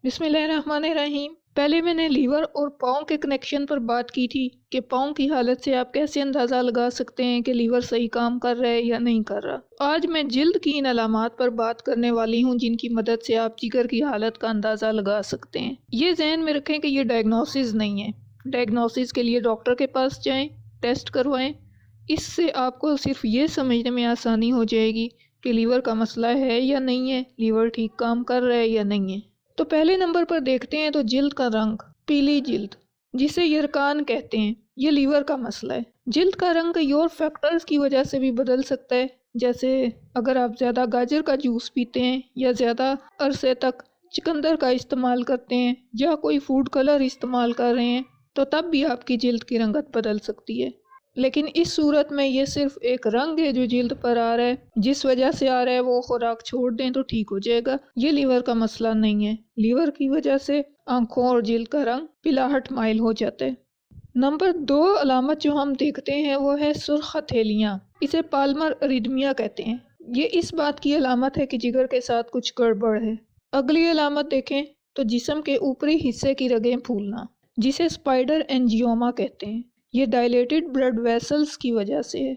बिस्मिल्लाहिर्रहमानिर्रहीम। पहले मैंने लीवर और पाँव के कनेक्शन पर बात की थी कि पाँव की हालत से आप कैसे अंदाज़ा लगा सकते हैं कि लीवर सही काम कर रहा है या नहीं कर रहा। आज मैं जिल्द की इन अलामात पर बात करने वाली हूँ जिनकी मदद से आप जिगर की हालत का अंदाज़ा लगा सकते हैं। ये जहन में रखें कि ये डायग्नोसिस नहीं है। डायग्नोसिस के लिए डॉक्टर के पास जाएँ, टेस्ट करवाएँ। इससे आपको सिर्फ ये समझने में आसानी हो जाएगी कि लीवर का मसला है या नहीं है, लीवर ठीक काम कर रहा है या नहीं है। तो पहले नंबर पर देखते हैं तो जिल्द का रंग, पीली जिल्द जिसे यरकान कहते हैं, ये लीवर का मसला है। जिल्द का रंग कई और फैक्टर्स की वजह से भी बदल सकता है, जैसे अगर आप ज़्यादा गाजर का जूस पीते हैं या ज़्यादा अरसे तक चुकंदर का इस्तेमाल करते हैं या कोई फूड कलर इस्तेमाल कर रहे हैं तो तब भी आपकी जिल्द की रंगत बदल सकती है। लेकिन इस सूरत में ये सिर्फ एक रंग है जो जिल्द पर आ रहा है, जिस वजह से आ रहा है वो खुराक छोड़ दें तो ठीक हो जाएगा। ये लीवर का मसला नहीं है। लीवर की वजह से आंखों और जिल्द का रंग पिलाहट माइल हो जाता है। नंबर 2 अलामत जो हम देखते हैं वो है सुर्ख हथेलियाँ, इसे पाल्मर अरिदमिया कहते हैं। ये इस बात की अलामत है कि जिगर के साथ कुछ गड़बड़ है। अगली अलामत देखें तो जिस्म के ऊपरी हिस्से की रगें फूलना, जिसे स्पाइडर एंजियोमा कहते हैं। ये डायलेटेड ब्लड वेसल्स की वजह से है।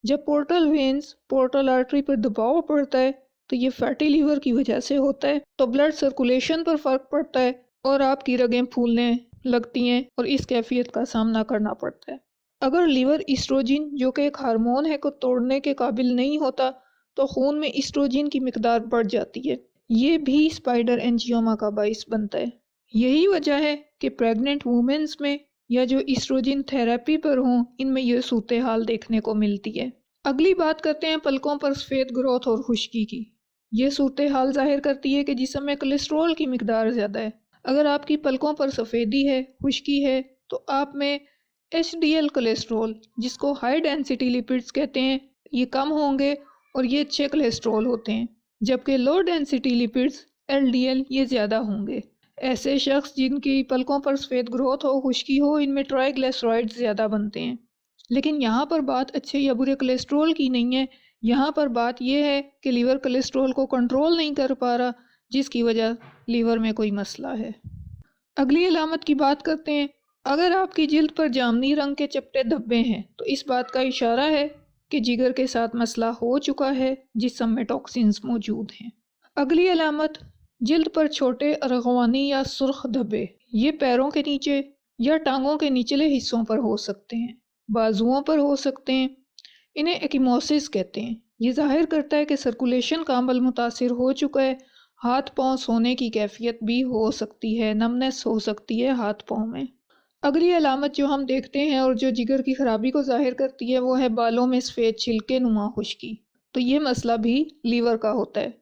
जब पोर्टल वेन्स पोर्टल आर्टरी पर दबाव पड़ता है तो ये फैटी लीवर की वजह से होता है, तो ब्लड सर्कुलेशन पर फर्क पड़ता है और आपकी रगें फूलने लगती हैं और इस कैफियत का सामना करना पड़ता है। अगर लीवर ईस्ट्रोजिन जो कि एक हार्मोन है को तोड़ने के काबिल नहीं होता तो खून में ईस्ट्रोजिन की मिकदार बढ़ जाती है। ये भी स्पाइडर एंजियोमा का बाइस बनता है। यही वजह है कि प्रेग्नेंट वुमेन्स में या जो ईस्ट्रोजिन थेरेपी पर हों, इनमें यह सूरत हाल देखने को मिलती है। अगली बात करते हैं पलकों पर सफ़ेद ग्रोथ और खुश्की की। ये सूरत हाल जाहिर करती है कि जिस्म में कोलेस्ट्रॉल की मिकदार ज़्यादा है। अगर आपकी पलकों पर सफ़ेदी है, खुश्की है, तो आप में HDL कोलेस्ट्रॉल, जिसको हाई डेंसिटी लिपिड्स कहते हैं, ये कम होंगे और ये अच्छे कोलेस्ट्रॉल होते हैं, जबकि लो डेंसिटी लिपिड्स LDL ये ज़्यादा होंगे। ऐसे शख्स जिनकी पलकों पर सफ़ेद ग्रोथ हो, खुश्की हो, इनमें ट्राइग्लिसराइड्स ज़्यादा बनते हैं। लेकिन यहाँ पर बात अच्छे या बुरे कोलेस्ट्रॉल की नहीं है। यहाँ पर बात यह है कि लीवर कोलेस्ट्रॉल को कंट्रोल नहीं कर पा रहा, जिसकी वजह लीवर में कोई मसला है। अगली अलामत की बात करते हैं। अगर आपकी जिल्द पर जामनी रंग के चपटे धब्बे हैं तो इस बात का इशारा है कि जिगर के साथ मसला हो चुका है, जिस्म में टॉक्सिन्स मौजूद हैं। अगली अलामत जिल्द पर छोटे अरगवानी या सुर्ख धब्बे, ये पैरों के नीचे या टांगों के निचले हिस्सों पर हो सकते हैं, बाजुओं पर हो सकते हैं। इन्हें एक्मोसिस कहते हैं। ये जाहिर करता है कि सर्कुलेशन का अमल मुतासिर हो चुका है। हाथ पांव सोने की कैफियत भी हो सकती है, नमनेस हो सकती है हाथ पांव में। अगली अलामत जो हम देखते हैं और जो जिगर की खराबी को जाहिर करती है वो है बालों में सफ़ेद छिलके नुमा खुश्की। तो ये मसला भी लीवर का होता है।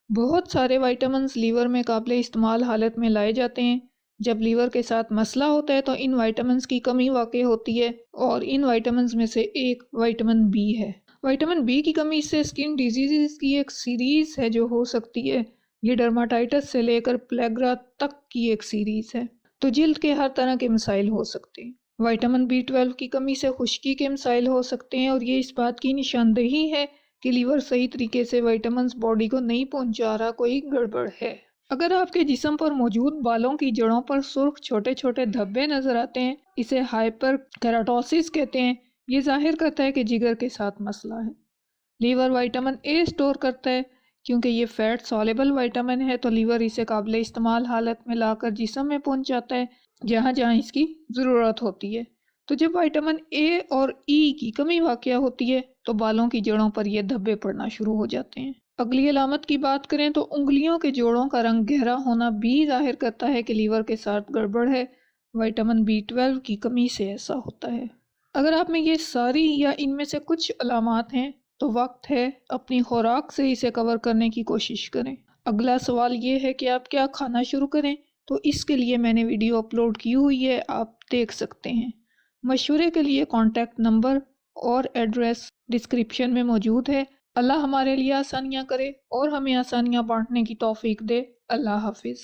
बहुत सारे विटामिन्स लीवर में काबिल इस्तेमाल हालत में लाए जाते हैं। जब लीवर के साथ मसला होता है तो इन विटामिन्स की कमी वाक़ई होती है और इन विटामिन्स में से एक विटामिन बी है। विटामिन बी की कमी से स्किन डिजीज़ की एक सीरीज़ है जो हो सकती है। ये डर्माटाइटिस से लेकर प्लेग्रा तक की एक सीरीज़ है। तो जिल्द के हर तरह के मसाइल हो सकते हैं। विटामिन B12 की कमी से खुश्की के मसाइल हो सकते हैं और ये इस बात की निशानदेही है कि लीवर सही तरीके से विटामिन्स बॉडी को नहीं पहुंचा रहा, कोई गड़बड़ है। अगर आपके जिस्म पर मौजूद बालों की जड़ों पर सुर्ख छोटे छोटे धब्बे नजर आते हैं, इसे हाइपर केराटोसिस कहते हैं। ये जाहिर करता है कि जिगर के साथ मसला है। लीवर विटामिन ए स्टोर करता है, क्योंकि ये फैट सॉल्युबल विटामिन है तो लीवर इसे काबिल इस्तेमाल हालत में लाकर जिस्म में पहुंचाता है जहाँ जहाँ इसकी ज़रूरत होती है। तो जब विटामिन ए और ई की कमी वाक़या होती है तो बालों की जड़ों पर ये धब्बे पड़ना शुरू हो जाते हैं। अगली अलामत की बात करें तो उंगलियों के जोड़ों का रंग गहरा होना भी जाहिर करता है कि लीवर के साथ गड़बड़ है। विटामिन B12 की कमी से ऐसा होता है। अगर आप में ये सारी या इनमें से कुछ अलामात हैं तो वक्त है अपनी खुराक से इसे कवर करने की कोशिश करें। अगला सवाल ये है कि आप क्या खाना शुरू करें, तो इसके लिए मैंने वीडियो अपलोड की हुई है, आप देख सकते हैं। मशवरे के लिए कॉन्टैक्ट नंबर और एड्रेस डिस्क्रिप्शन में मौजूद है। अल्लाह हमारे लिए आसानियाँ करे और हमें आसानियाँ बांटने की तौफीक दे। अल्लाह हाफिज़।